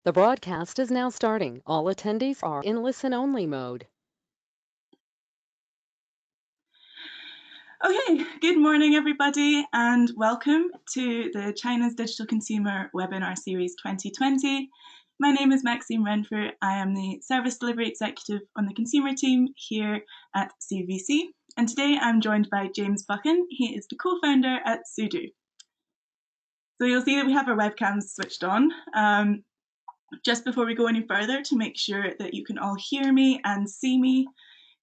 The broadcast is now starting. All attendees are in listen-only mode. Okay, good morning everybody and welcome to the China's Digital Consumer Webinar Series 2020. My name is Maxime Renfrew. I am the Service Delivery Executive on the consumer team here at CVC, and today I'm joined by James Buchan. He is the co-founder at Zudu. So you'll see that we have our webcams switched on. Just before we go any further, to make sure that you can all hear me and see me,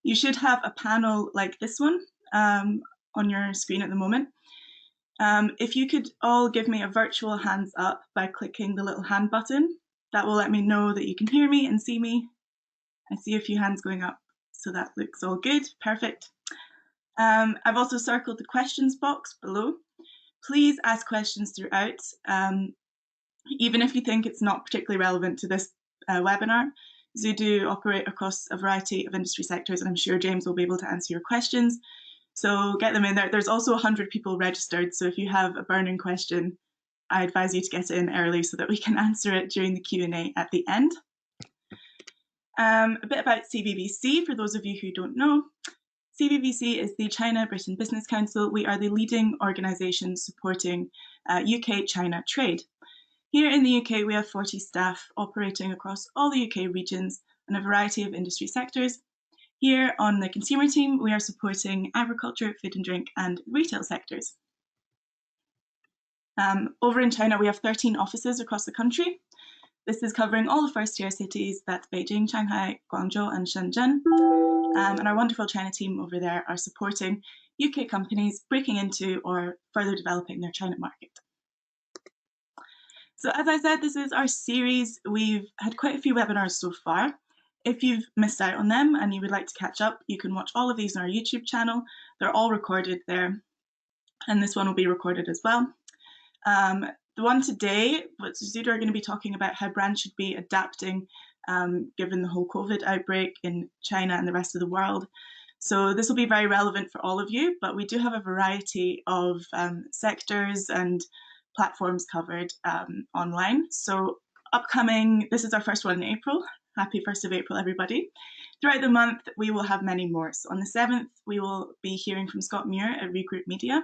you should have a panel like this one on your screen at the moment. If you could all give me a virtual hands up by clicking the little hand button, that will let me know that you can hear me and see me. I see a few hands going up, so that looks all good, perfect. I've also circled the questions box below. Please ask questions throughout, even if you think it's not particularly relevant to this webinar. Zudu operate across a variety of industry sectors, and I'm sure James will be able to answer your questions. So get them in there. There's also 100 people registered, so if you have a burning question, I advise you to get it in early so that we can answer it during the Q&A at the end. A bit about CBBC, for those of you who don't know. CBBC is the China-Britain Business Council. We are the leading organisation supporting UK-China trade. Here in the UK, we have 40 staff operating across all the UK regions and a variety of industry sectors. Here on the consumer team, we are supporting agriculture, food and drink, and retail sectors. Over in China, we have 13 offices across the country. This is covering all the first-tier cities, that's Beijing, Shanghai, Guangzhou, and Shenzhen. And our wonderful China team over there are supporting UK companies breaking into or further developing their China market. So as I said, this is our series. We've had quite a few webinars so far. If you've missed out on them and you would like to catch up, you can watch all of these on our YouTube channel. They're all recorded there, and this one will be recorded as well. The one today, Zudu are going to be talking about how brands should be adapting given the whole COVID outbreak in China and the rest of the world. So this will be very relevant for all of you, but we do have a variety of sectors and platforms covered online. So upcoming, this is our first one in April. Happy 1st of April, everybody. Throughout the month, we will have many more. So on the 7th, we will be hearing from Scott Muir at Regroup Media.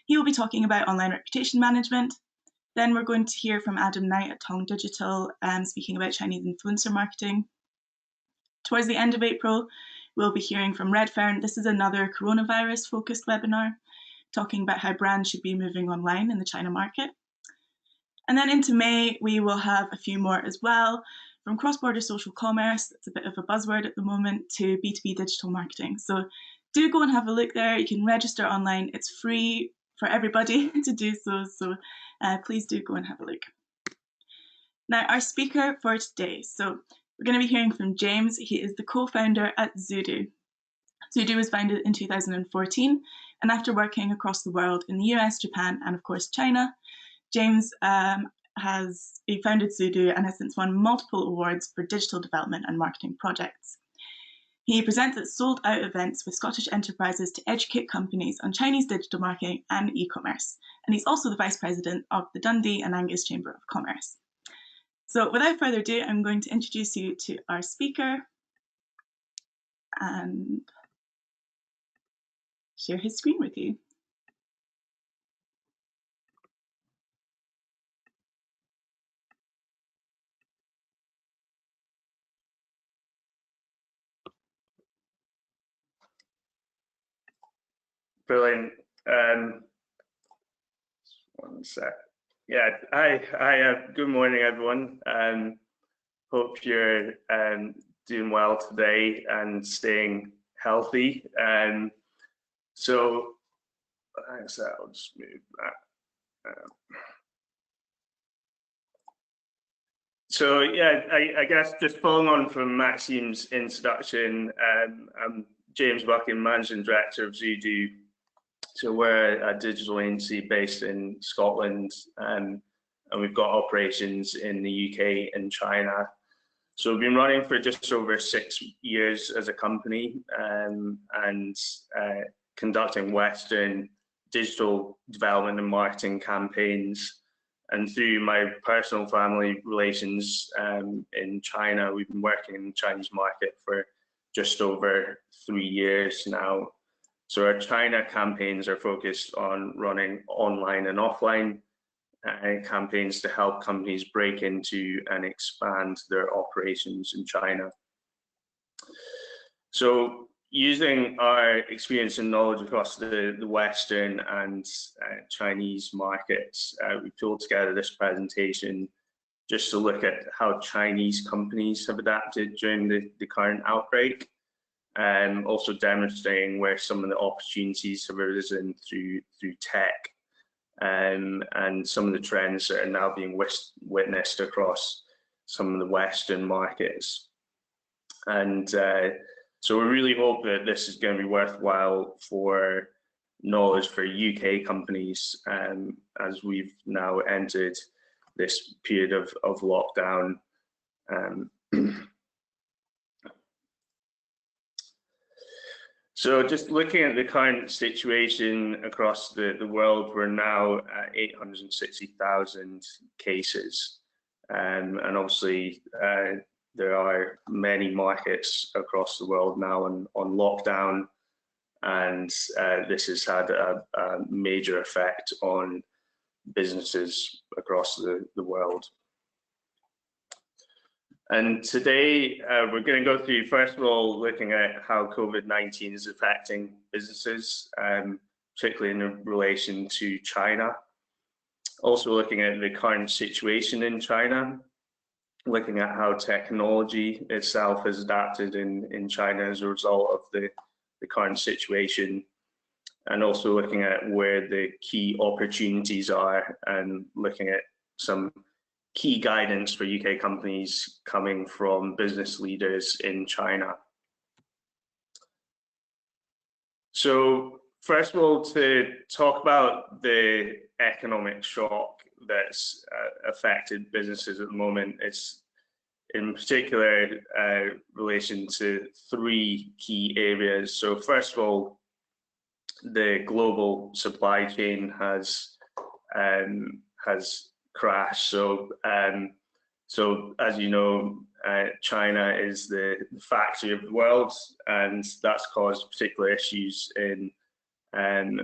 He will be talking about online reputation management. Then we're going to hear from Adam Knight at Tong Digital, speaking about Chinese influencer marketing. Towards the end of April, we'll be hearing from Redfern. This is another coronavirus-focused webinar, talking about how brands should be moving online in the China market. And then into May, we will have a few more as well, from cross-border social commerce, that's a bit of a buzzword at the moment, to B2B digital marketing. So do go and have a look there. You can register online. It's free for everybody to do so. So please do go and have a look. Now, our speaker for today. So we're going to be hearing from James. He is the co-founder at Zudu. Zudu was founded in 2014, and after working across the world in the US, Japan, and of course China, James he founded Zudu and has since won multiple awards for digital development and marketing projects. He presents at sold-out events with Scottish enterprises to educate companies on Chinese digital marketing and e-commerce. And he's also the Vice President of the Dundee and Angus Chamber of Commerce. So without further ado, I'm going to introduce you to our speaker and share his screen with you. Brilliant. One sec. Yeah. Hi. Good morning, everyone. Hope you're doing well today and staying healthy. So I'll just move that. So yeah, I guess just following on from Maxime's introduction, I'm James Buchan, Managing Director of Zudu. So we're a digital agency based in Scotland, and we've got operations in the UK and China. So we've been running for just over 6 years as a company, and conducting Western digital development and marketing campaigns And through my personal family relations in China, we've been working in the Chinese market for just over 3 years now. So our China campaigns are focused on running online and offline campaigns to help companies break into and expand their operations in China. So using our experience and knowledge across the Western and Chinese markets, we pulled together this presentation just to look at how Chinese companies have adapted during the current outbreak, and also demonstrating where some of the opportunities have arisen through tech, and some of the trends that are now being witnessed across some of the Western markets. And so we really hope that this is going to be worthwhile for knowledge for UK companies, as we've now entered this period of lockdown. So just looking at the current situation across the world, we're now at 860,000 cases. And obviously, there are many markets across the world now on lockdown, and this has had a major effect on businesses across the world. And today we're going to go through, first of all, looking at how COVID-19 is affecting businesses, particularly in relation to China. Also looking at the current situation in China, looking at how technology itself has adapted in China as a result of the current situation, and also looking at where the key opportunities are, and looking at some key guidance for UK companies coming from business leaders in China. So first of all, to talk about the economic shock that's affected businesses at the moment, it's in particular relation to 3 key areas. So first of all, the global supply chain has crashed. So as you know, China is the factory of the world, and that's caused particular issues in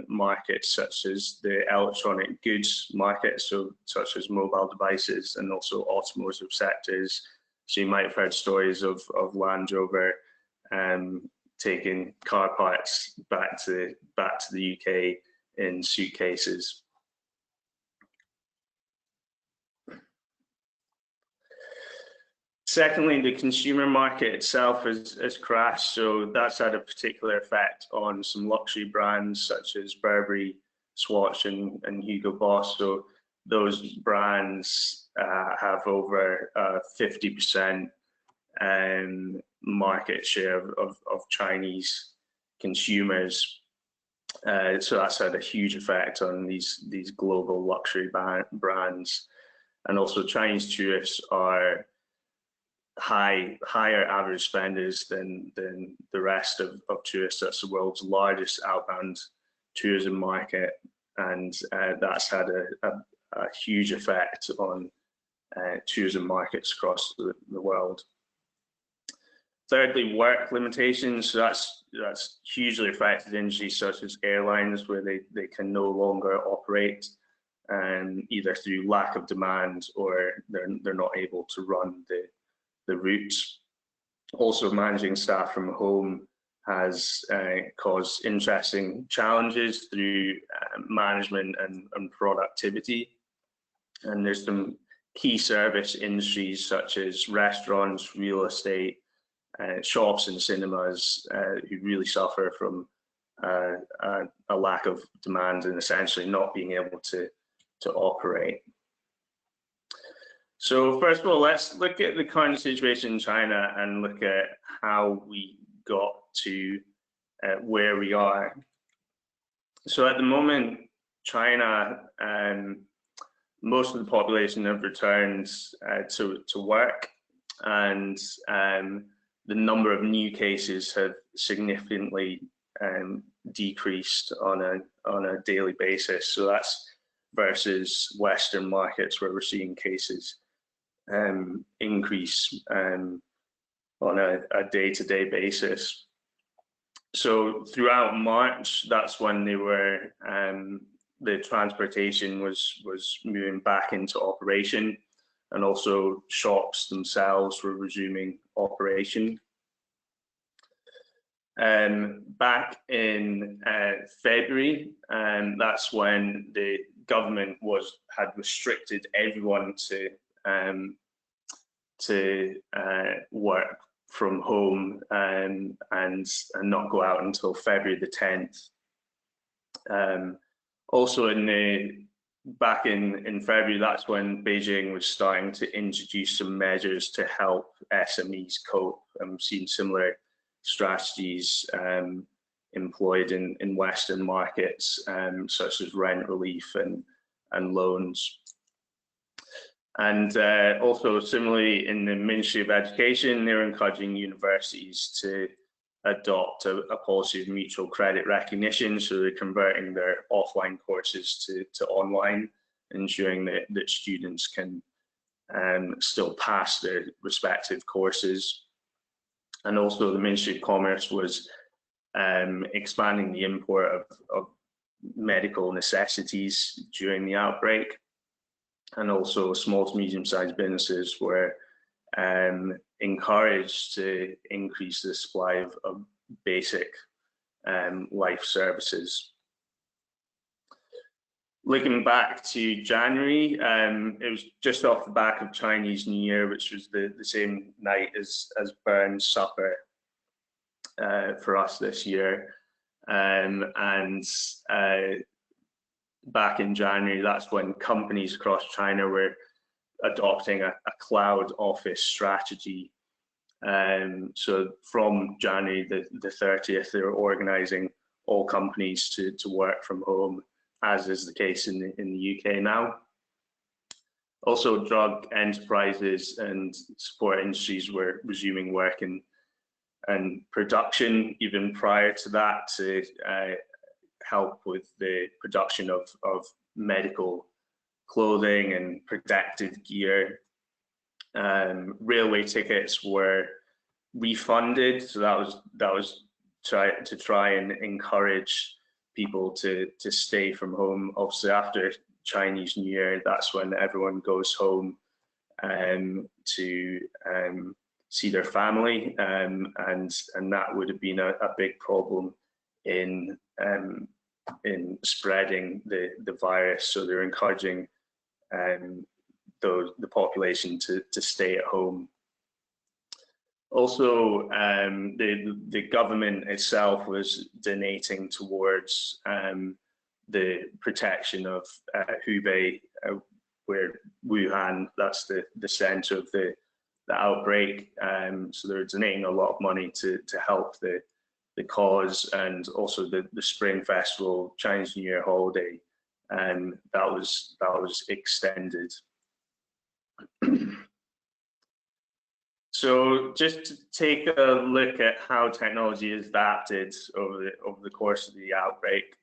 markets such as the electronic goods market, such as mobile devices, and also automotive sectors. So you might have heard stories of Land Rover taking car parts back to the UK in suitcases. Secondly, the consumer market itself has crashed, so that's had a particular effect on some luxury brands such as Burberry, Swatch, and Hugo Boss. So those brands have over 50% market share of Chinese consumers. So that's had a huge effect on these global luxury brands. And also Chinese tourists are higher average spenders than the rest of tourists. That's the world's largest outbound tourism market, and that's had a huge effect on tourism markets across the world. Thirdly, work limitations. So that's hugely affected industries such as airlines, where they can no longer operate, either through lack of demand or they're not able to run the routes. Also, managing staff from home has caused interesting challenges through management and productivity. And there's some key service industries such as restaurants, real estate, shops and cinemas who really suffer from a lack of demand and essentially not being able to operate. So first of all, let's look at the current situation in China and look at how we got to where we are. So at the moment, China, most of the population have returned to work, and the number of new cases have significantly decreased on a daily basis. So versus Western markets where we're seeing cases increase on a day-to-day basis. So throughout March, that's when they were the transportation was moving back into operation, and also shops themselves were resuming operation. Back in February, that's when the government had restricted everyone to work from home and not go out until February the 10th. Also back in February, that's when Beijing was starting to introduce some measures to help SMEs cope. I'm seeing similar strategies employed in Western markets, such as rent relief and loans. And also similarly in the Ministry of Education, they're encouraging universities to adopt a policy of mutual credit recognition, so they're converting their offline courses to online, ensuring that students can still pass their respective courses. And also the Ministry of Commerce was expanding the import of medical necessities during the outbreak. And also small to medium-sized businesses were encouraged to increase the supply of basic life services. Looking back to January, it was just off the back of Chinese New Year, which was the same night as Burns Supper for us this year. Back in January, that's when companies across China were adopting a cloud office strategy. So from January the 30th, they were organizing all companies to work from home, as is the case in the UK now. Also, drug enterprises and support industries were resuming work and production even prior to that to help with the production of medical clothing and protective gear. Railway tickets were refunded, so that was to try and encourage people to stay from home. Obviously, after Chinese New Year, that's when everyone goes home to see their family, and that would have been a big problem in spreading the virus. So they're encouraging the population to stay at home. Also, the government itself was donating towards the protection of Hubei, where Wuhan, that's the center of the outbreak. So they're donating a lot of money to help the cause, and also the Spring Festival, Chinese New Year holiday, and that was extended. So just to take a look at how technology is adapted over the course of the outbreak.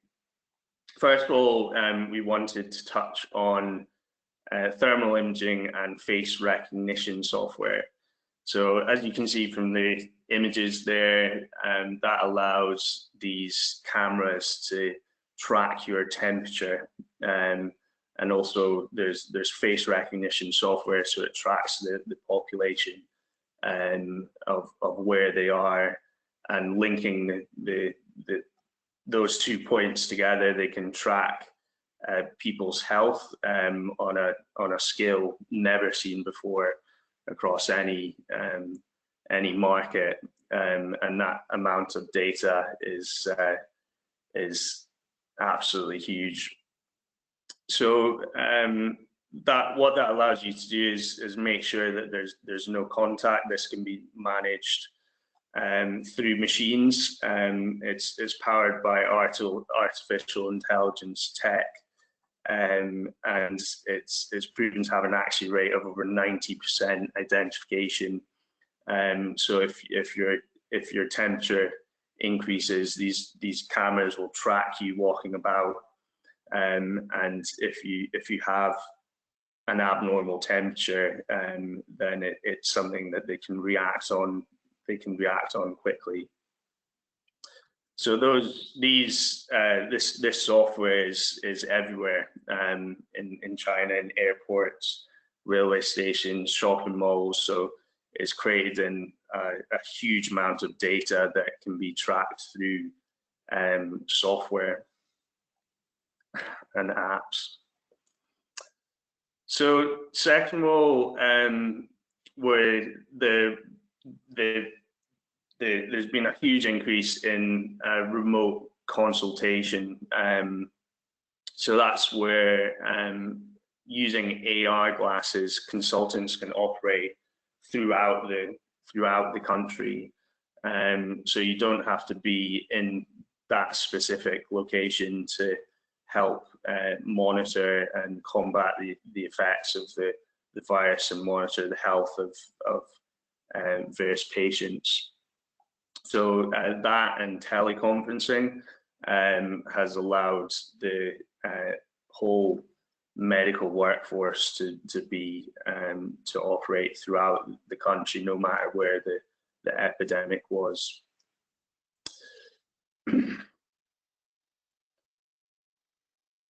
First of all, we wanted to touch on thermal imaging and face recognition software. So as you can see from the images there, that allows these cameras to track your temperature, and also there's face recognition software, so it tracks the population of where they are, and linking those 2 points together, they can track people's health on a scale never seen before across any market, and that amount of data is absolutely huge. So what that allows you to do is make sure that there's no contact. This can be managed through machines. It's powered by artificial intelligence tech, and it's proven to have an accuracy rate of over 90% identification. So if your temperature increases, these cameras will track you walking about and if you have an abnormal temperature, then it's something that they can react on. They can react on quickly. So this software is everywhere in China, in airports, railway stations, shopping malls. So it's created in a huge amount of data that can be tracked through software and apps. So second of all, where there's been a huge increase in remote consultation. So that's where using AR glasses, consultants can operate throughout the country. So you don't have to be in that specific location to help monitor and combat the effects of the virus and monitor the health of various patients. So that and teleconferencing has allowed the whole medical workforce to operate throughout the country, no matter where the epidemic was.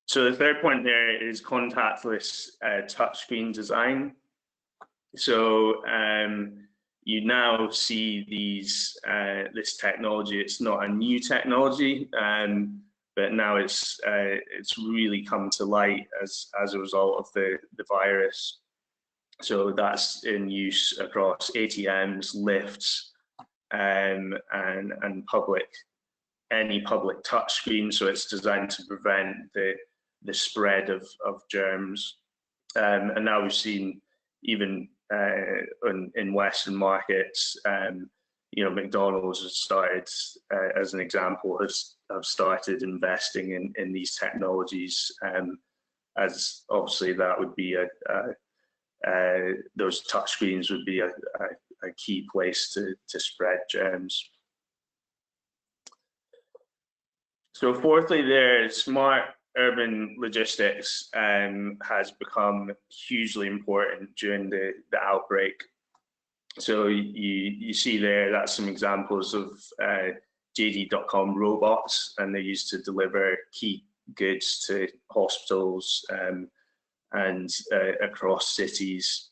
So the third point there is contactless touchscreen design. So you now see this technology. It's not a new technology, but now it's really come to light as a result of the virus. So that's in use across ATMs, lifts, and any public touchscreen. So it's designed to prevent the spread of germs. And now we've seen even in Western markets, McDonald's has started, as an example, have started investing in these technologies, as obviously that would be those touchscreens would be a key place to spread germs. So fourthly, smart urban logistics has become hugely important during the outbreak. So you see there, that's some examples of JD.com robots, and they're used to deliver key goods to hospitals and across cities.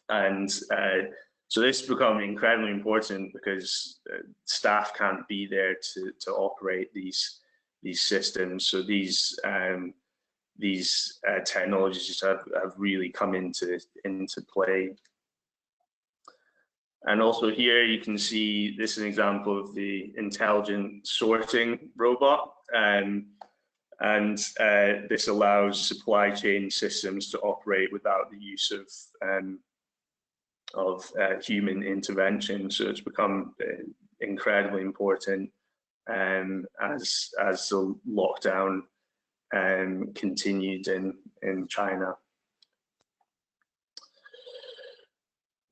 And so this has become incredibly important because staff can't be there to operate these systems. So these technologies have really come into play. And also here you can see this is an example of the intelligent sorting robot, and this allows supply chain systems to operate without the use of human intervention. So it's become incredibly important as the lockdown continued in China.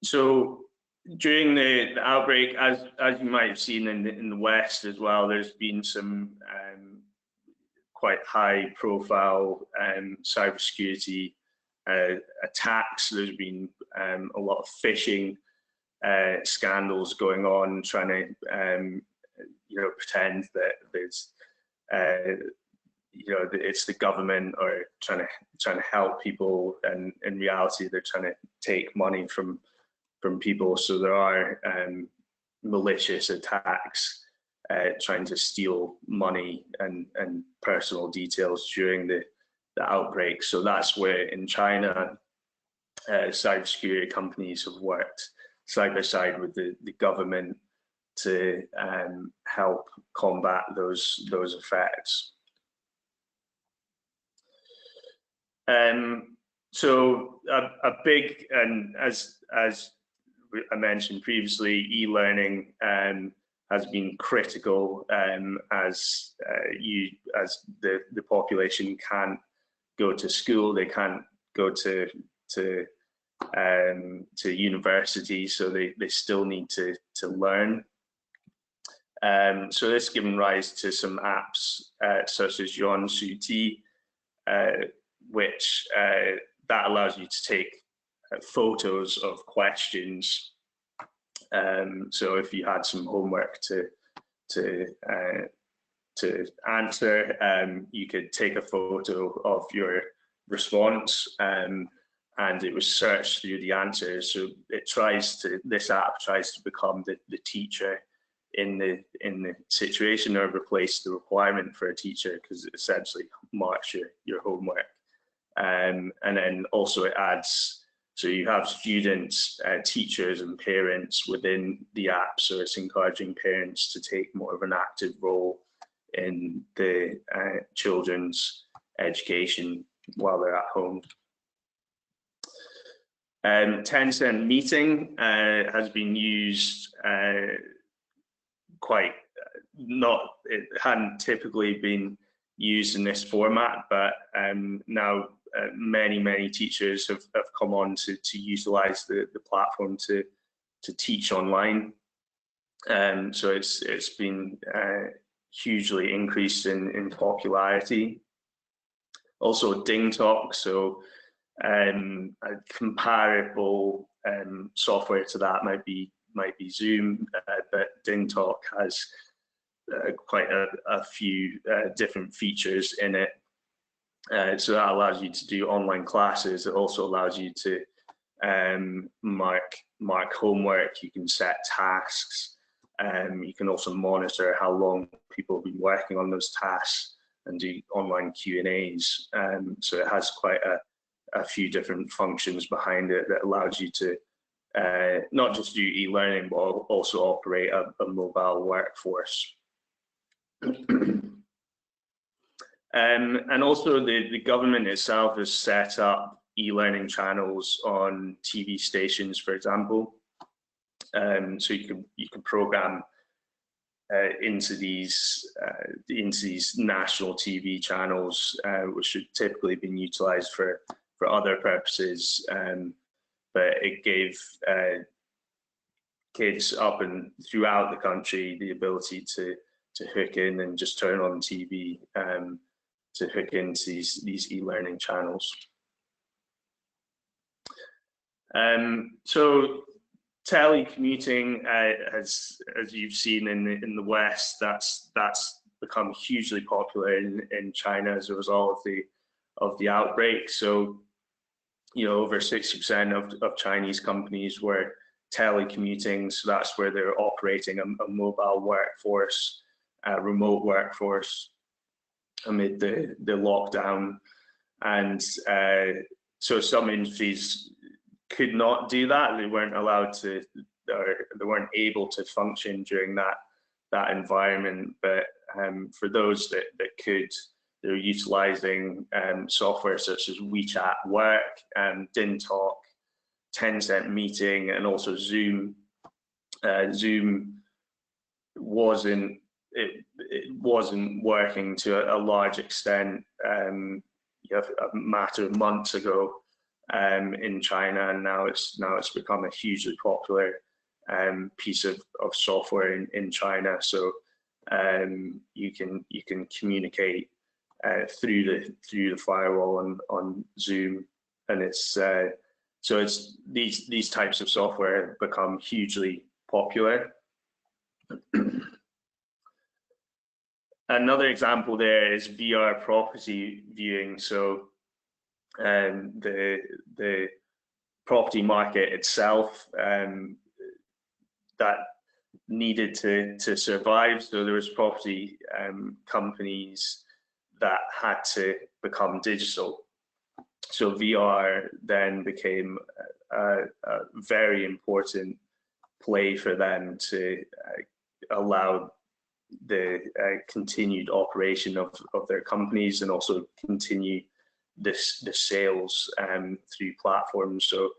So during the outbreak, as you might have seen in the West as well, there's been some quite high profile cybersecurity attacks. There's been a lot of phishing scandals going on, trying to pretend that there's it's the government or trying to help people, and in reality they're trying to take money from people. So there are malicious attacks trying to steal money and personal details during the outbreak. So that's where in China cybersecurity companies have worked side by side with the government to help combat those effects. So a big, and as I mentioned previously, e-learning has been critical as the population can't go to school, they can't go to university, so they still need to learn. So this has given rise to some apps such as Yuan Shu Ti, which that allows you to take photos of questions. So if you had some homework to answer, you could take a photo of your response, and it was searched through the answers. So this app tries to become the teacher in the situation, or replace the requirement for a teacher, because it essentially marks your homework. And then also it adds, so you have students, teachers and parents within the app, so it's encouraging parents to take more of an active role in the children's education while they're at home. 10-cent meeting has been used it hadn't typically been used in this format, but now many teachers have come on to utilize the platform to teach online. So it's been hugely increased in popularity. Also Ding Talk, so a comparable software to that might be Zoom, but Ding Talk has quite a few different features in it. So that allows you to do online classes. It also allows you to mark homework. You can set tasks. You can also monitor how long people have been working on those tasks and do online Q&As. So it has quite a few different functions behind it that allows you to not just do e-learning, but also operate a mobile workforce. And also the government itself has set up e-learning channels on TV stations, for example. So you can program into these national TV channels, which should typically been utilized for other purposes, but it gave kids up and throughout the country the ability to hook in and just turn on TV to hook into these e-learning channels. So telecommuting, as you've seen in the West, that's become hugely popular in China as a result of the outbreak. So, over 60% of Chinese companies were telecommuting, so that's where they're operating a mobile workforce, a remote workforce amid the lockdown. And so some industries could not do that. They weren't allowed to, or they weren't able to function during that environment. But for those that could, they're utilizing software such as WeChat Work, Ding Talk, 10-cent meeting, and also Zoom. Zoom wasn't working to a large extent a matter of months ago in China, and now it's become a hugely popular piece of software in China. So you can communicate through the firewall on Zoom, and it's these types of software have become hugely popular. Another example there is VR property viewing. So the property market itself that needed to survive. So there was property companies that had to become digital. So VR then became a very important play for them to allow the continued operation of their companies, and also continue the sales through platforms. So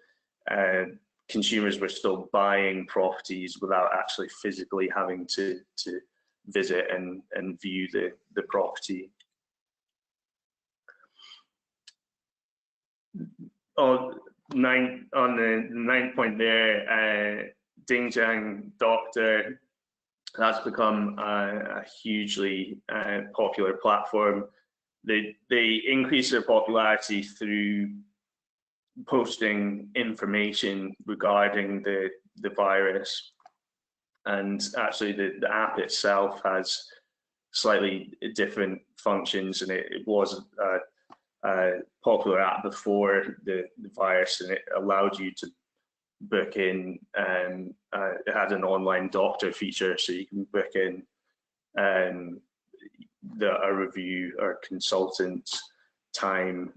consumers were still buying properties without actually physically having to visit and view the property. On the ninth point there, Dingjiang Doctor, that's become a hugely popular platform. they increased their popularity through posting information regarding the virus, and actually the app itself has slightly different functions, and it was a popular app before the virus, and it allowed you to book in, it had an online doctor feature, so you can book in a review or consultant's time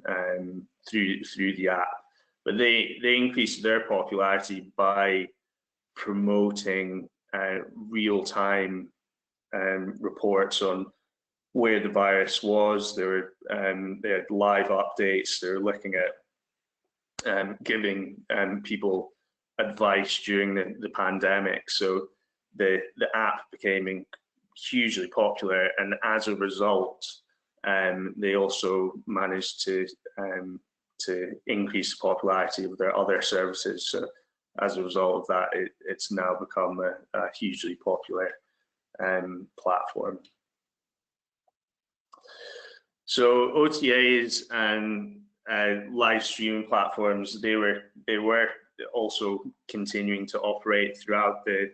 through the app. But they increased their popularity by promoting real-time reports on where the virus was. They had live updates. They were looking at giving people advice during the pandemic. So the app became hugely popular, and as a result, they also managed to increase the popularity of their other services. So as a result of that, it's now become a hugely popular platform. So OTAs and live streaming platforms, they were also continuing to operate throughout the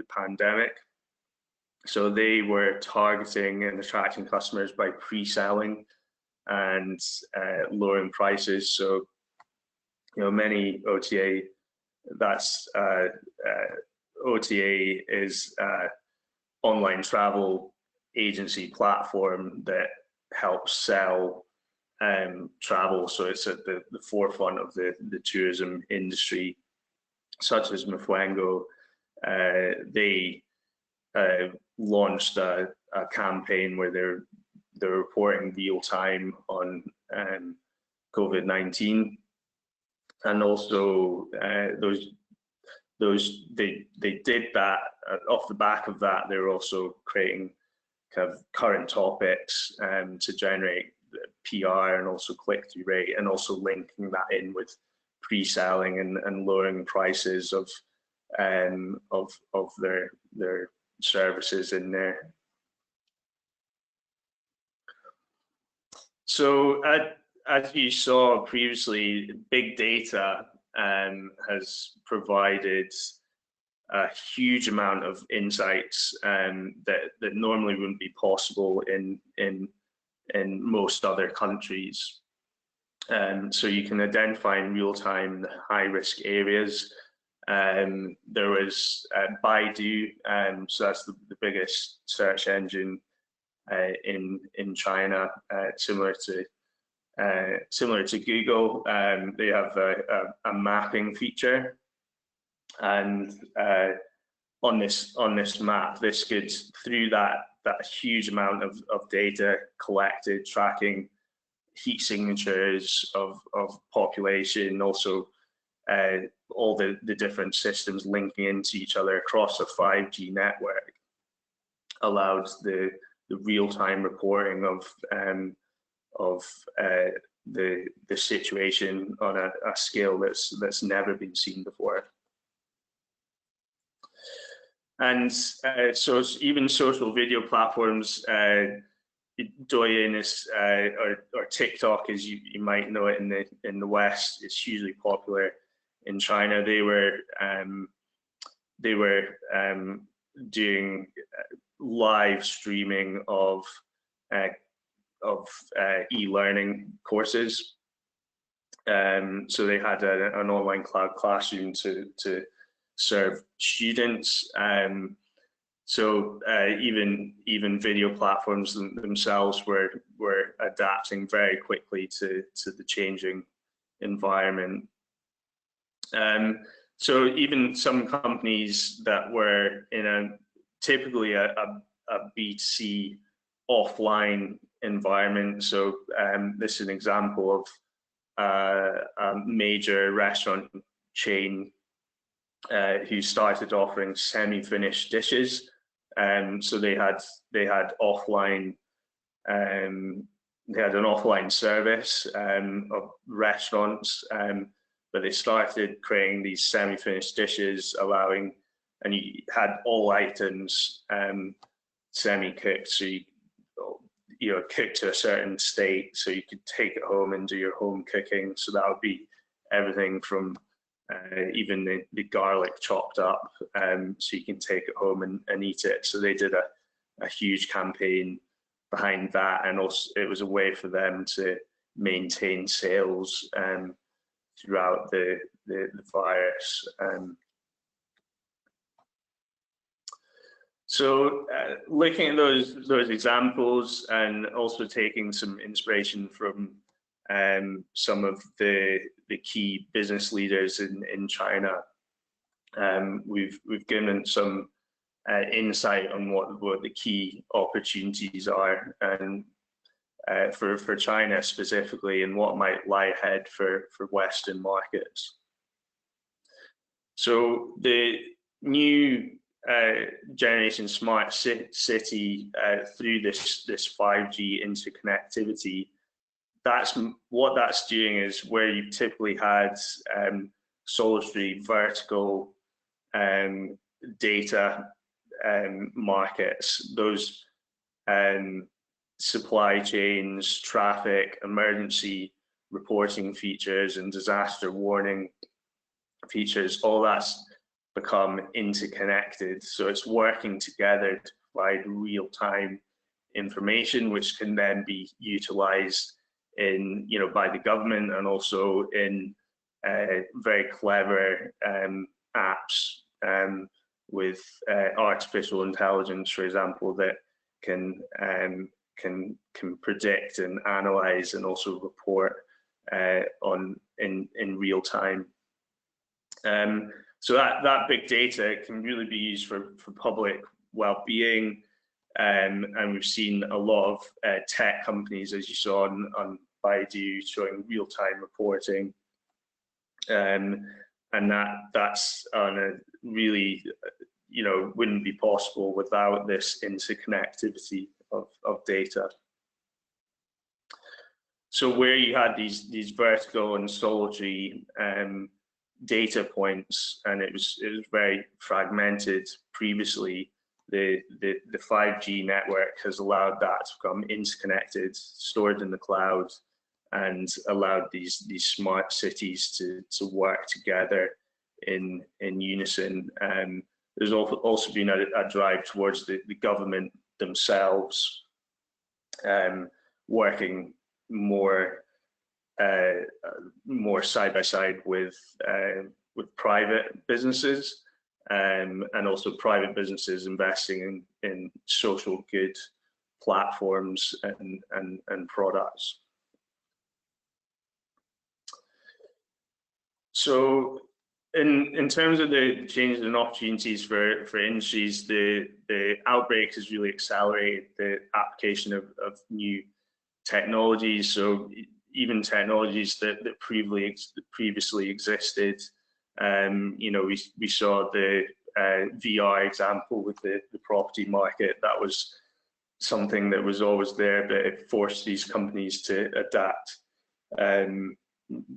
pandemic. So they were targeting and attracting customers by pre-selling and lowering prices. So, many OTA, OTA is online travel agency platform that helps sell travel. So it's at the forefront of the tourism industry, such as Mfwengo. They launched a campaign where they're reporting real time on COVID-19, and also they did that. Off the back of that, they were also creating kind of current topics to generate PR and also click-through rate, and also linking that in with pre-selling and lowering prices of their services in there. So as you saw previously, big data has provided a huge amount of insights that normally wouldn't be possible in most other countries. So you can identify in real time the high-risk areas. There was Baidu, so that's the biggest search engine in China, similar to Google. They have a mapping feature, and on this map, this could, through that huge amount of data collected, tracking heat signatures of population, also all the different systems linking into each other across a 5G network, allowed the real-time reporting of the situation on a scale that's never been seen before. And so even social video platforms, Douyin is, or TikTok, as you might know it in the West, is hugely popular. In China, they were doing live streaming of e-learning courses. So they had an online cloud classroom to serve students. So even video platforms themselves were adapting very quickly to the changing environment. So even some companies that were in typically a B2C offline environment. So this is an example of a major restaurant chain who started offering semi-finished dishes. So they had offline, they had an offline service of restaurants, but they started creating these semi-finished dishes, allowing, and you had all items semi-cooked, so cook to a certain state, so you could take it home and do your home cooking. So that would be everything from even the garlic chopped up, so you can take it home and eat it. So they did a huge campaign behind that, and also it was a way for them to maintain sales throughout the virus. So looking at those examples, and also taking some inspiration from some of the key business leaders in China, we've given some insight on what the key opportunities are, and for China specifically, and what might lie ahead for Western markets. So the new generation smart city through this 5G interconnectivity, what that's doing is where you typically had solitary vertical data markets, those supply chains, traffic, emergency reporting features, and disaster warning features, all that's become interconnected. So it's working together to provide real-time information, which can then be utilized in, by the government, and also in very clever apps with artificial intelligence, for example, that can predict and analyze and also report in real time. So that big data can really be used for public well-being, and we've seen a lot of tech companies, as you saw on Baidu, showing real-time reporting, and that's on a really, wouldn't be possible without this interconnectivity of data. So where you had these vertical and solitary data points, and it was very fragmented previously, the 5G network has allowed that to become interconnected, stored in the cloud, and allowed these smart cities to work together in unison. There's also been a drive towards the government themselves working more side by side with private businesses, and also private businesses investing in social good platforms and products. So in terms of the changes and opportunities for industries, the outbreak has really accelerated the application of new technologies. So even technologies that previously existed, we saw the VR example with the property market. That was something that was always there, but it forced these companies to adapt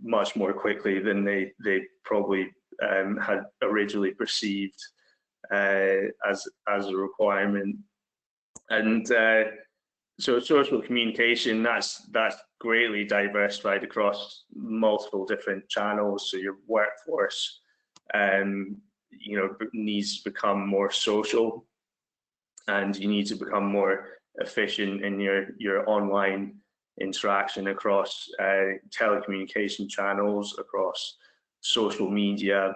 much more quickly than they probably had originally perceived as a requirement. And so social communication, that's greatly diversified across multiple different channels. So your workforce needs to become more social, and you need to become more efficient in your online interaction across telecommunication channels, across social media,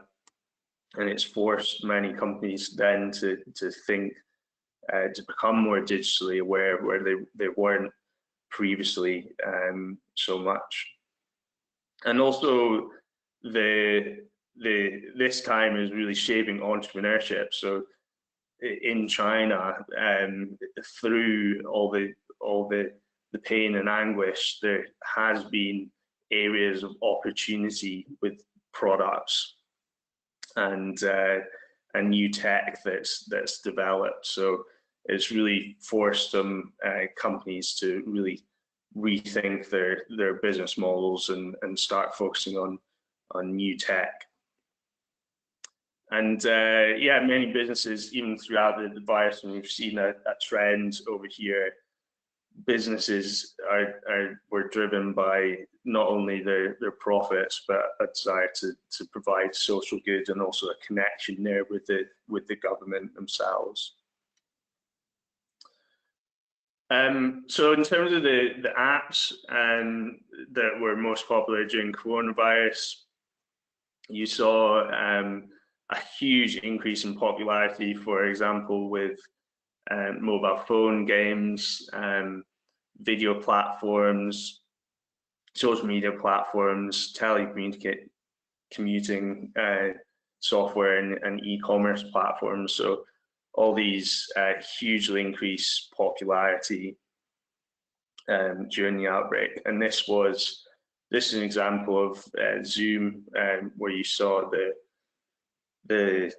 and it's forced many companies then to think to become more digitally aware, where they weren't previously so much. And also this time is really shaping entrepreneurship. So in China, through all the pain and anguish, there has been areas of opportunity with products and new tech that's developed. So it's really forced some companies to really rethink their business models and start focusing on new tech. And many businesses, even throughout the virus, and we've seen a trend over here, businesses were driven by not only their profits, but a desire to provide social good and also a connection there with the government themselves. So in terms of the apps that were most popular during coronavirus, you saw a huge increase in popularity, for example, with mobile phone games, video platforms, social media platforms, commuting software and e-commerce platforms. So all these hugely increased popularity during the outbreak. And this is an example of Zoom, where you saw the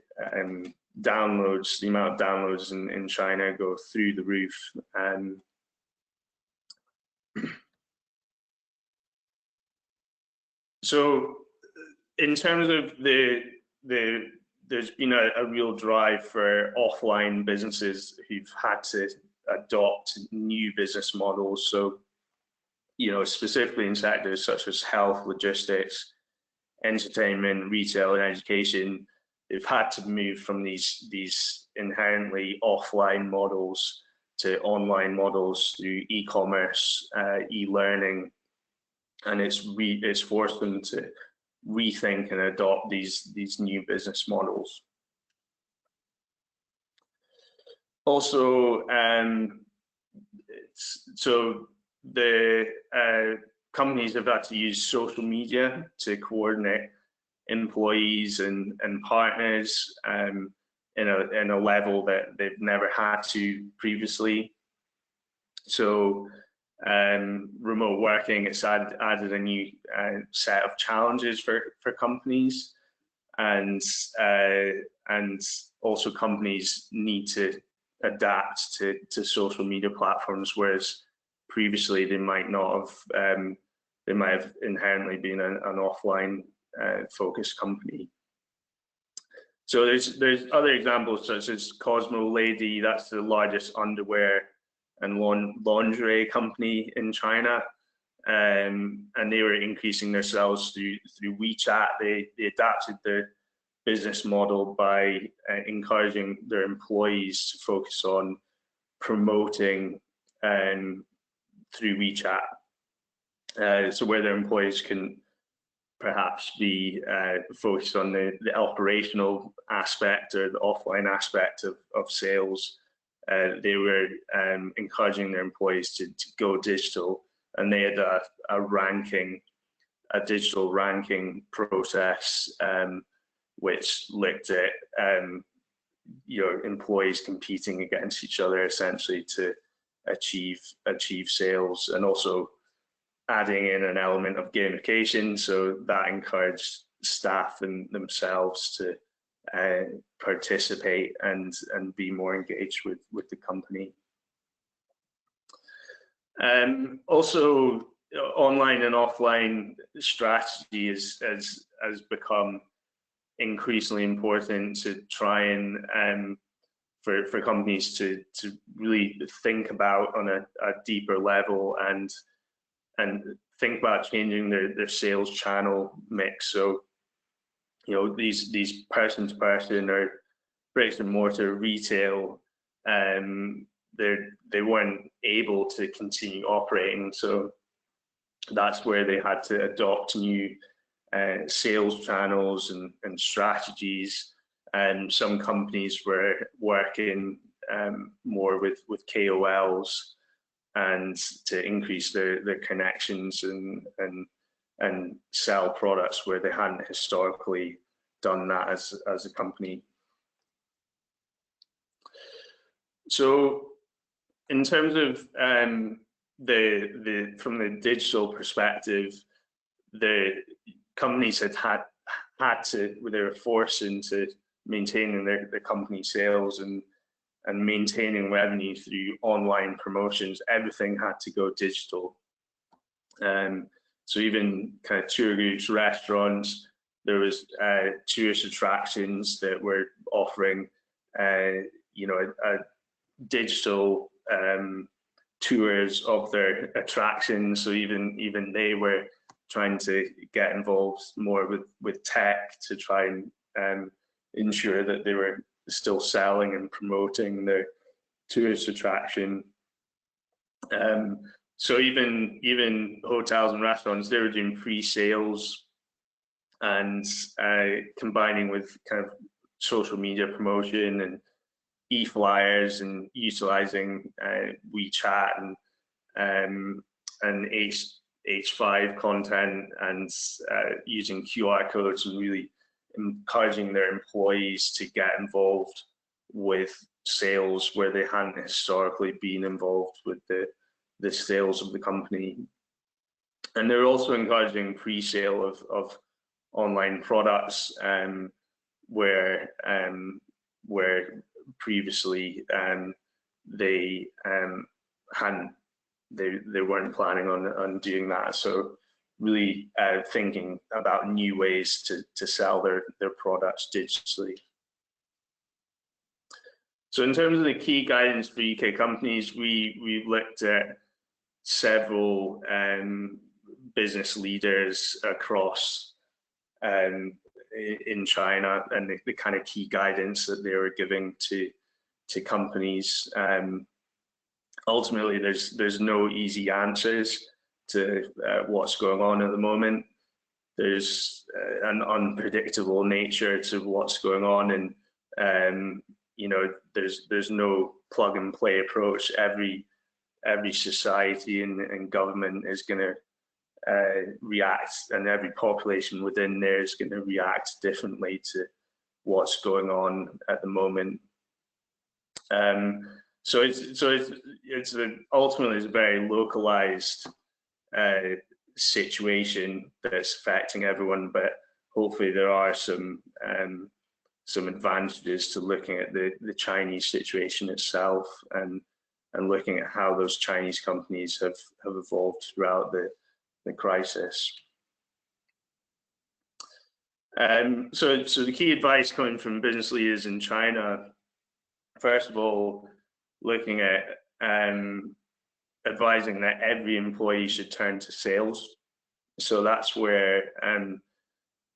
downloads, the amount of downloads in China go through the roof. So in terms of there's been a real drive for offline businesses who've had to adopt new business models. So, specifically in sectors such as health, logistics, entertainment, retail, and education, they've had to move from these inherently offline models to online models through e-commerce, e-learning, and it's forced them to rethink and adopt these new business models. Also, so the companies have had to use social media to coordinate employees and partners in a level that they've never had to previously. So remote working, it's added a new set of challenges for companies, and also companies need to adapt to social media platforms, whereas previously they might not have. They might have inherently been an offline focused company. So there's other examples such as Cosmo Lady. That's the largest underwear and lingerie company in China, and they were increasing their sales through WeChat. They adapted their business model by encouraging their employees to focus on promoting through WeChat. So where their employees can perhaps be focused on the operational aspect or the offline aspect of sales, they were encouraging their employees to go digital, and they had a digital ranking process which looked at employees competing against each other essentially to achieve sales, and also adding in an element of gamification, so that encouraged staff and themselves to participate and be more engaged with the company. Also, online and offline strategy has become increasingly important to try and for companies to really think about on a deeper level and think about changing their sales channel mix. So, these person to person or bricks and mortar retail, they weren't able to continue operating. So that's where they had to adopt new sales channels and strategies. And some companies were working more with KOLs and to increase their connections and sell products where they hadn't historically done that as a company. So in terms of from the digital perspective, the companies had to, they were forced into maintaining their company sales and maintaining revenue through online promotions. Everything had to go digital. So even kind of tour groups, restaurants, there was tourist attractions that were offering, a digital tours of their attractions. So even they were trying to get involved more with tech to try and ensure that they were still selling and promoting their tourist attraction. So even hotels and restaurants, they were doing pre-sales and combining with kind of social media promotion and e-flyers and utilizing WeChat and H5 content and using QR codes and really encouraging their employees to get involved with sales where they hadn't historically been involved with the sales of the company. And they're also encouraging pre-sale of online products where previously they weren't planning on doing that. So really thinking about new ways to sell their products digitally. So in terms of the key guidance for UK companies, we've looked at several business leaders across in China and the kind of key guidance that they were giving to companies. Ultimately, there's no easy answers to what's going on at the moment. There's an unpredictable nature to what's going on, and you know, there's no plug and play approach. Every society and government is going to react, and every population within there is going to react differently to what's going on at the moment. So it's ultimately a very localized situation that's affecting everyone, but hopefully there are some advantages to looking at the Chinese situation itself and looking at how those Chinese companies have evolved throughout the crisis. So the key advice coming from business leaders in China, first of all, looking at advising that every employee should turn to sales. So that's where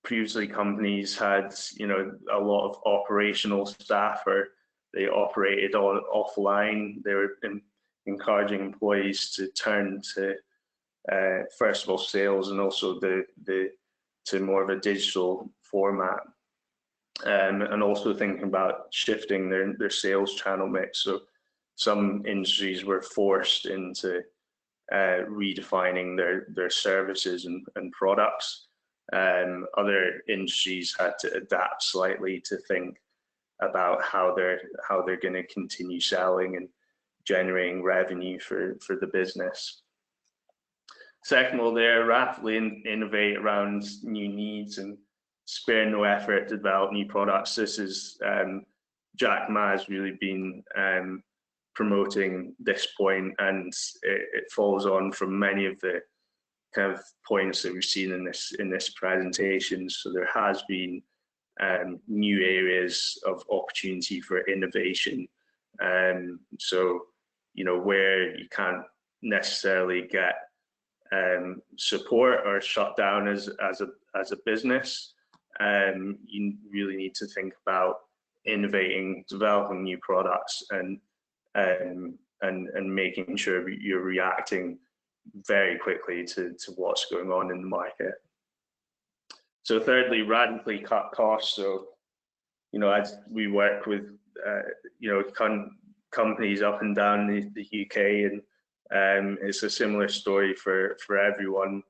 previously companies had, you know, a lot of operational staff, or they operated offline. They were encouraging employees to turn to first of all sales, and also to more of a digital format, and also thinking about shifting their sales channel mix. So some industries were forced into redefining their services and products. Other industries had to adapt slightly to think about how they're going to continue selling and generating revenue for the business. Second of all, they rapidly innovate around new needs and spare no effort to develop new products. This is Jack Ma's really been promoting this point, and it follows on from many of the kind of points that we've seen in this presentation. So there has been new areas of opportunity for innovation. So, you know, where you can't necessarily get support or shut down as a business, you really need to think about innovating, developing new products, and making sure you're reacting very quickly to what's going on in the market. So thirdly, radically cut costs. So, you know, as we work with you know, companies up and down the UK, and it's a similar story for everyone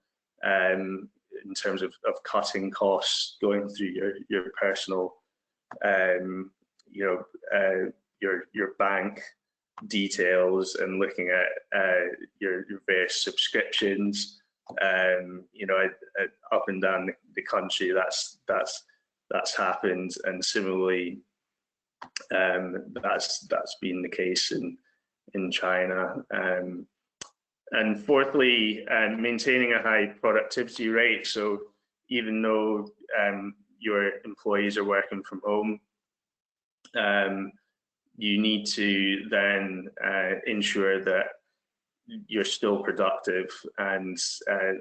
in terms of cutting costs, going through your personal you know, your bank details and looking at your various subscriptions. You know, up and down the country, that's happened, and similarly that's been the case in China. And fourthly, maintaining a high productivity rate. So even though your employees are working from home, you need to then ensure that you're still productive, and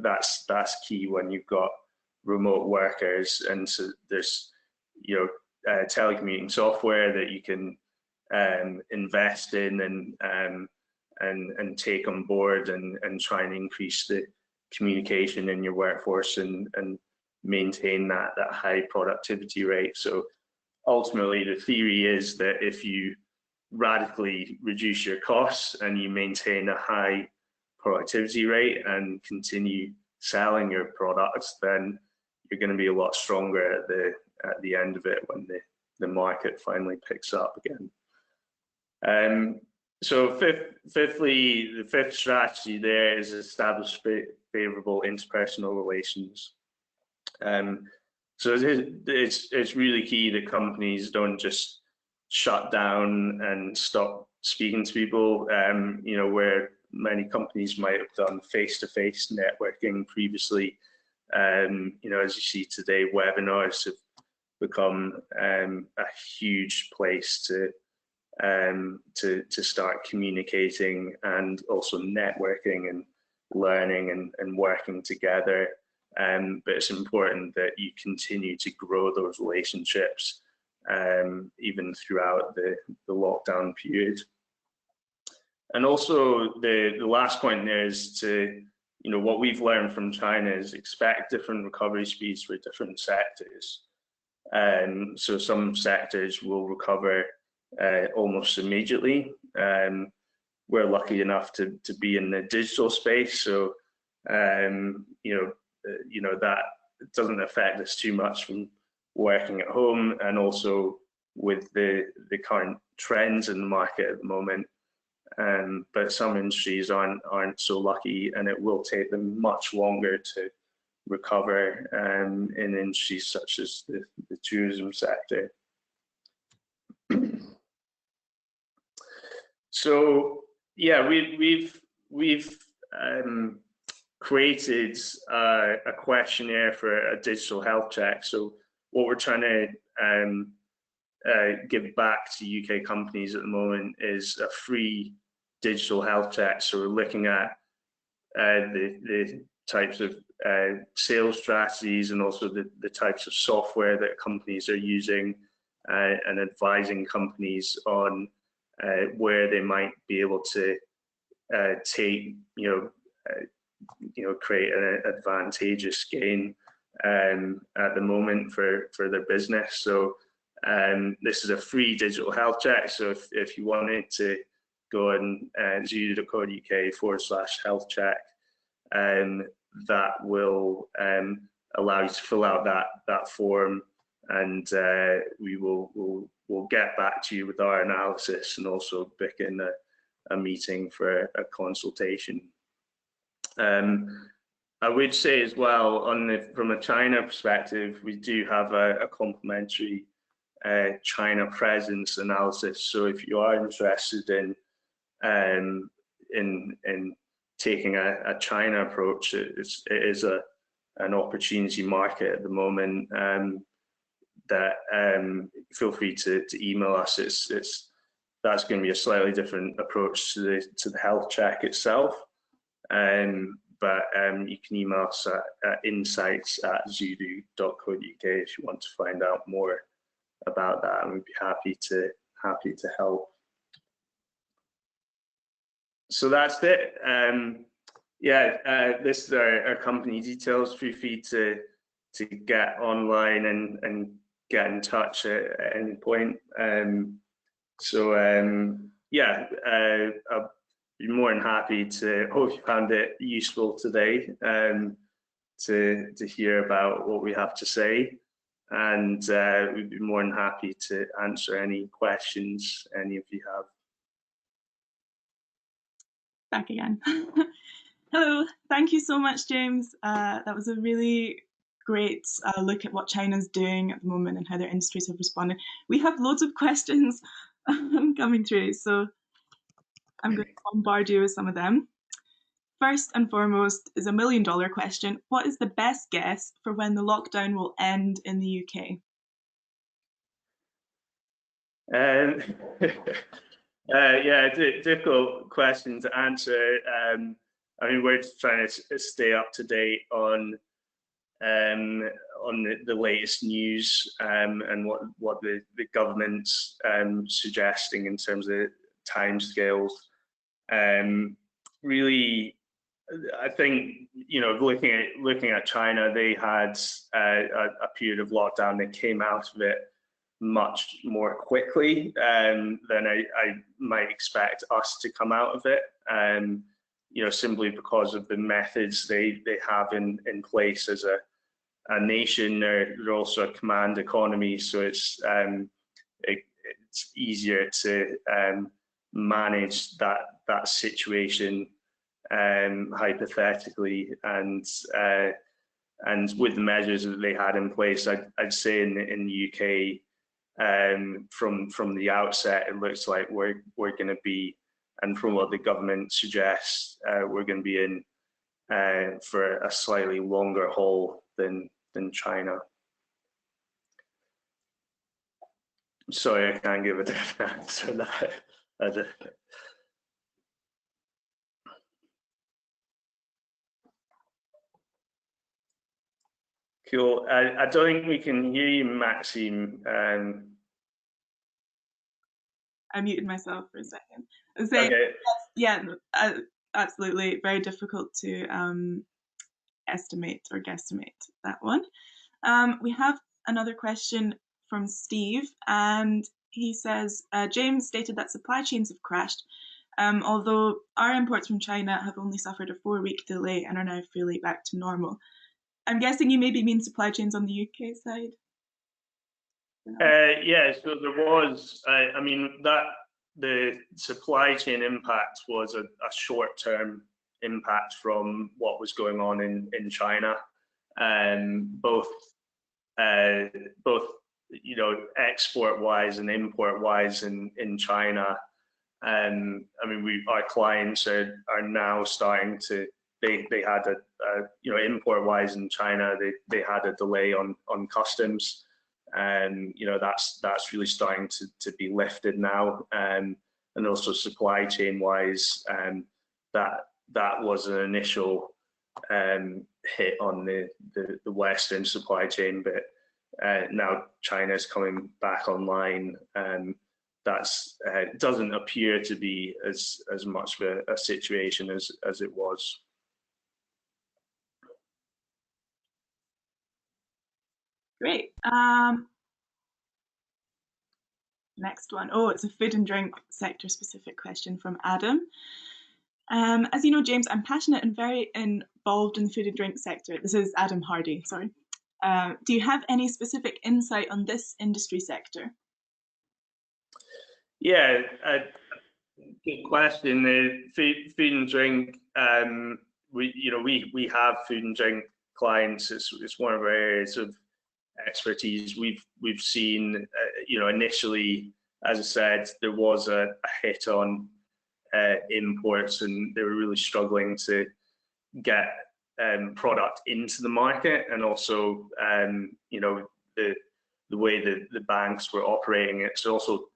that's key when you've got remote workers. And so there's telecommuting software that you can invest in and take on board and try and increase the communication in your workforce and maintain that high productivity rate. So ultimately, the theory is that if you radically reduce your costs and you maintain a high productivity rate and continue selling your products, then you're going to be a lot stronger at the end of it when the market finally picks up again. So fifthly, the fifth strategy there is establish favorable interpersonal relations. So it's really key that companies don't just shut down and stop speaking to people. Where many companies might have done face-to-face networking previously. As you see today, webinars have become a huge place to start communicating and also networking and learning and working together. But it's important that you continue to grow those relationships even throughout the lockdown period. And also the last point there is to, what we've learned from China is expect different recovery speeds for different sectors. So some sectors will recover almost immediately. We're lucky enough to be in the digital space, so that doesn't affect us too much from working at home, and also with the current trends in the market at the moment. But some industries aren't so lucky, and it will take them much longer to recover in industries such as the tourism sector. So yeah, we've created a questionnaire for a digital health check. So what we're trying to give back to UK companies at the moment is a free digital health check. So we're looking at the types of sales strategies and also the types of software that companies are using and advising companies on where they might be able to create an advantageous gain at the moment for their business. So this is a free digital health check. So if you wanted to go on zudu.co.uk/health check, that will allow you to fill out that form, and we'll get back to you with our analysis and also book in a meeting for a consultation. I would say as well, from a China perspective, we do have a complementary China presence analysis. So if you are interested in taking a China approach, it is an opportunity market at the moment. That feel free to email us. That's going to be a slightly different approach to the health check itself. But you can email us at insights@zudu.co.uk if you want to find out more about that, and we'd be happy to help. So that's it. This is our company details. Feel free to get online and get in touch at any point. I'll be more than happy to. Hope you found it useful today to hear about what we have to say, and we'd be more than happy to answer any questions any of you have. Back again. Hello, thank you so much, James. That was a really great look at what China's doing at the moment and how their industries have responded. We have loads of questions coming through, so I'm going to bombard you with some of them. First and foremost is a $1 million question. What is the best guess for when the lockdown will end in the UK? Yeah, difficult question to answer. I mean, we're just trying to stay up to date on the latest news and what the government's suggesting in terms of timescales. Really, I think looking at China, they had a period of lockdown. They came out of it much more quickly than I might expect us to come out of it. Simply because of the methods they have in place as a nation. They're also a command economy, so it's easier to manage that situation hypothetically, and with the measures that they had in place, I'd say in the UK, from the outset, it looks like we're going to be, and from what the government suggests, we're going to be in for a slightly longer haul than China. Sorry, I can't give a different answer to that. Cool. I don't think we can hear you, Maxime. I muted myself for a second. I was saying, okay. yeah, absolutely, very difficult to estimate or guesstimate that one. We have another question from Steve, and he says, James stated that supply chains have crashed, although our imports from China have only suffered a 4-week delay and are now fully back to normal. I'm guessing you maybe mean supply chains on the UK side? Yeah, so there was, I mean, that the supply chain impact was a short-term impact from what was going on in China, both export-wise and import-wise in China. I mean, our clients are now starting to. They had import-wise in China, they had a delay on customs, and that's really starting to be lifted now, and also supply chain-wise, that was an initial hit on the Western supply chain, but now China's coming back online, and that's doesn't appear to be as much of a situation as it was. Great. Next one. Oh, it's a food and drink sector specific question from Adam. As you know, James, I'm passionate and very involved in the food and drink sector. This is Adam Hardy, sorry. Do you have any specific insight on this industry sector? Yeah, good question. The food and drink, we have food and drink clients. It's one of our areas of expertise. We've seen, initially, as I said, there was a hit on imports, and they were really struggling to get product into the market, and also, the way that the banks were operating, it's also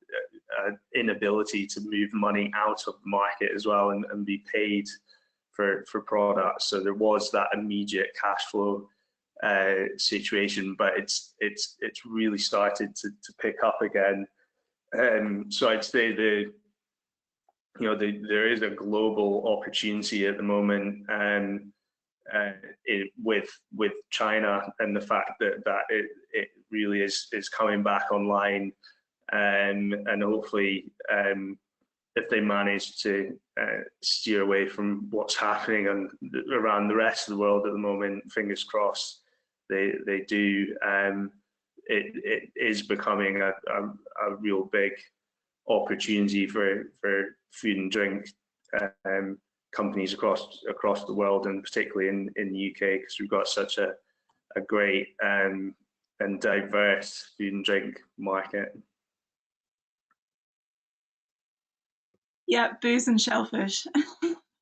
inability to move money out of the market as well and be paid for products. So there was that immediate cash flow situation, but it's really started to pick up again. So I'd say there is a global opportunity at the moment, with China, and the fact that it really is coming back online, and hopefully, if they manage to steer away from what's happening around the rest of the world at the moment, fingers crossed, they do. It is becoming a real big opportunity for food and drink companies across the world, and particularly in the UK, because we've got such a great and diverse food and drink market. Yeah, booze and shellfish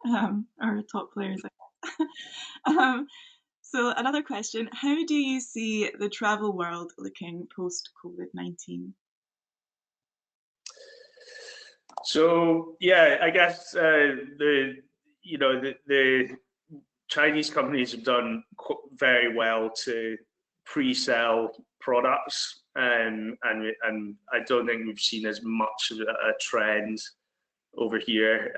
are top players, I guess. So another question, how do you see the travel world looking post-COVID-19? So yeah, I guess the Chinese companies have done very well to pre-sell products, and I don't think we've seen as much of a trend over here.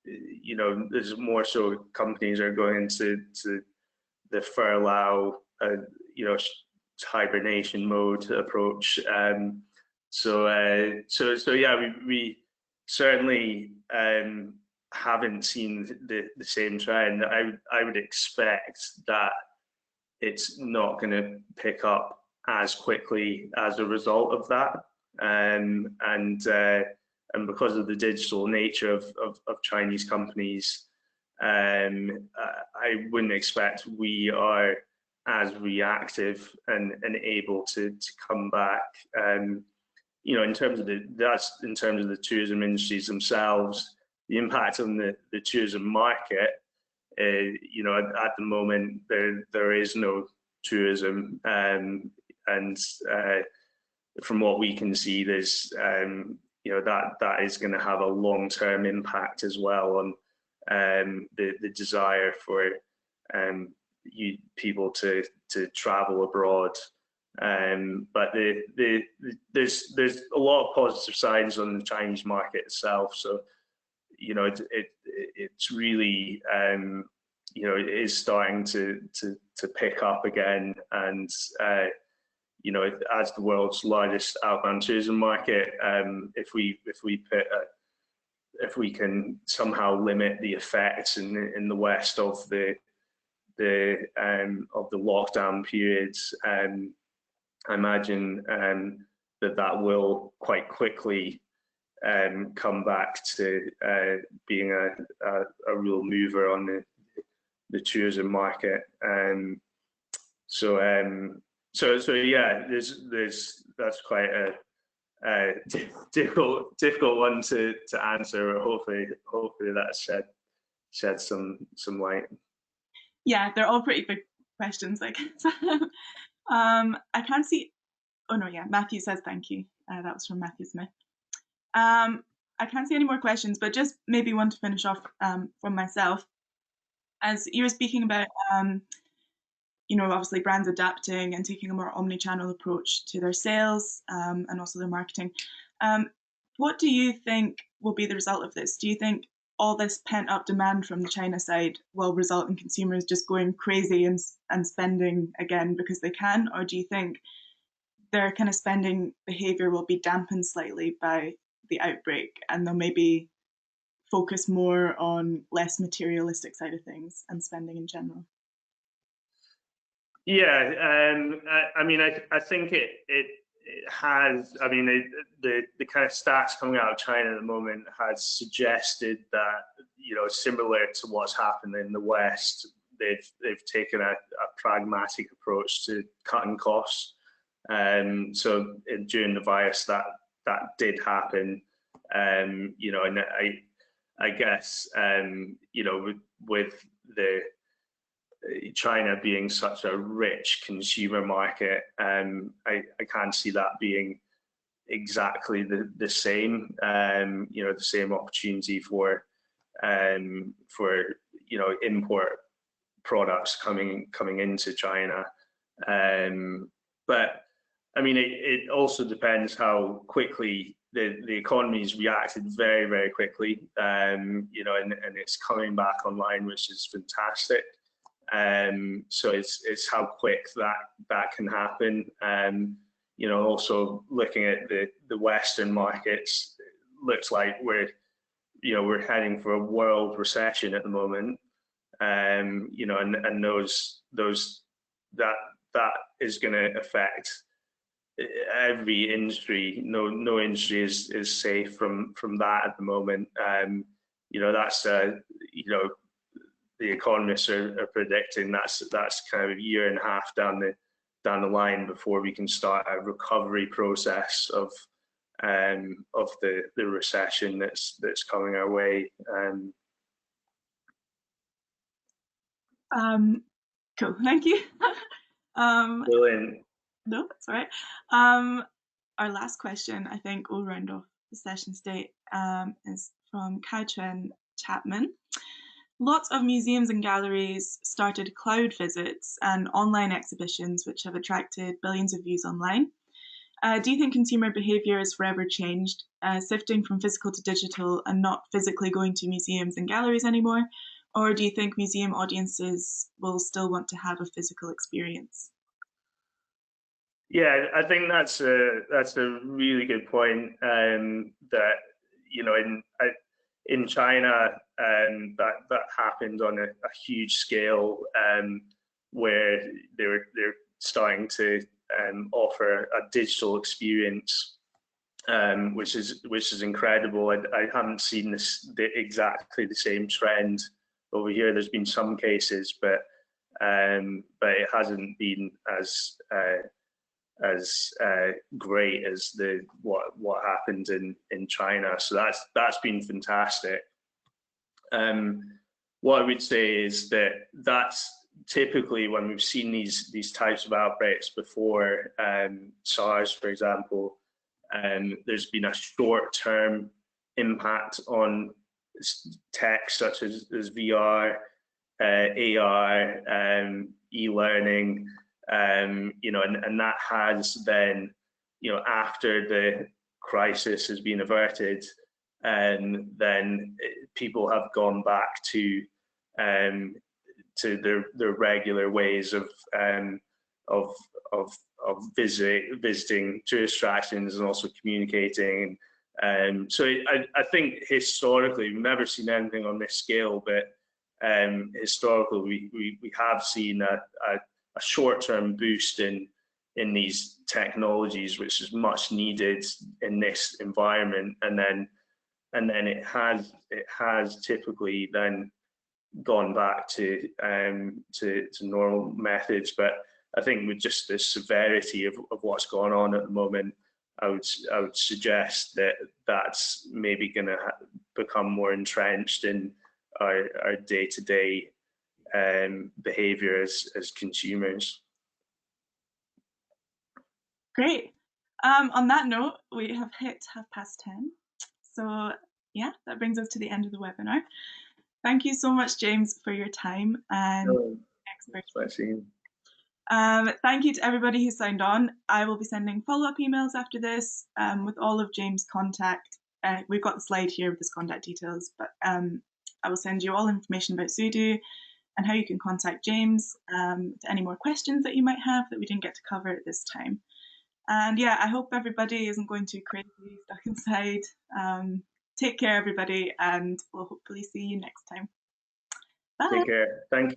There's more so companies are going into the furlough, hibernation mode approach. So yeah, we certainly haven't seen the same trend. I would expect that it's not going to pick up as quickly as a result of that, and because of the digital nature of Chinese companies, I wouldn't expect we are as reactive and able to come back. In terms of the tourism industries themselves, the impact on the tourism market. At the moment there is no tourism, and from what we can see, there's that is going to have a long-term impact as well on the desire for people to travel abroad. But there's a lot of positive signs on the Chinese market itself. So it's really it is starting to pick up again, and as the world's largest outbound tourism market, if we can somehow limit the effects in the West of the lockdown periods, I imagine that will quite quickly come back to being a real mover on the tourism market. So yeah, that's quite a difficult one to answer. Hopefully that shed some light. Yeah, they're all pretty big questions, I guess. I can't see. Oh no, yeah, Matthew says thank you. That was from Matthew Smith. I can't see any more questions, but just maybe one to finish off from myself. As you were speaking about, obviously brands adapting and taking a more omni-channel approach to their sales and also their marketing. What do you think will be the result of this? Do you think all this pent-up demand from the China side will result in consumers just going crazy and spending again because they can? Or do you think their kind of spending behavior will be dampened slightly by the outbreak, and they'll maybe focus more on less materialistic side of things and spending in general? Yeah, I think it has. I mean, the kind of stats coming out of China at the moment has suggested that similar to what's happened in the West, they've taken a pragmatic approach to cutting costs. So during the virus, that did happen. And I guess with the China being such a rich consumer market, I can't see that being exactly the same. The same opportunity for import products coming into China. But I mean, it also depends how quickly the economy's reacted very, very quickly, and it's coming back online, which is fantastic. So it's how quick that can happen. Also looking at the Western markets, it looks like we're heading for a world recession at the moment. And that is going to affect every industry. No industry is safe from that at the moment. That's the economists are predicting that's kind of a year and a half down the line before we can start a recovery process of the recession that's coming our way. Cool, thank you. Brilliant. No, that's all right. Our last question, I think, will round off the session today is from Kai-Chen Chapman. Lots of museums and galleries started cloud visits and online exhibitions, which have attracted billions of views online. Do you think consumer behaviour has forever changed, shifting from physical to digital and not physically going to museums and galleries anymore? Or do you think museum audiences will still want to have a physical experience? Yeah, I think that's a really good point. That in China, that happened on a huge scale, where they're starting to offer a digital experience, which is incredible. I haven't seen exactly the same trend over here. There's been some cases, but it hasn't been as great as what happened in China. So that's been fantastic. What I would say is that's typically when we've seen these types of outbreaks before, SARS, for example, there's been a short-term impact on tech such as VR, AR, e-learning, and that has then, after the crisis has been averted, and then people have gone back to their regular ways of visiting tourist attractions and also communicating. So I think historically we've never seen anything on this scale, but historically we have seen a short-term boost in these technologies, which is much needed in this environment, and then it has typically then gone back to normal methods. But I think with just the severity of what's going on at the moment, I would suggest that that's maybe going to become more entrenched in our day-to-day behavior as consumers. Great. On that note, we have hit 10:30. So yeah, that brings us to the end of the webinar. Thank you so much, James, for your time and expertise. Thank you to everybody who signed on. I will be sending follow-up emails after this with all of James' contact. We've got the slide here with his contact details, but I will send you all information about Zudu and how you can contact James to any more questions that you might have that we didn't get to cover at this time. And yeah, I hope everybody isn't going too crazy stuck inside. Take care, everybody, and we'll hopefully see you next time. Bye. Take care. Thank you.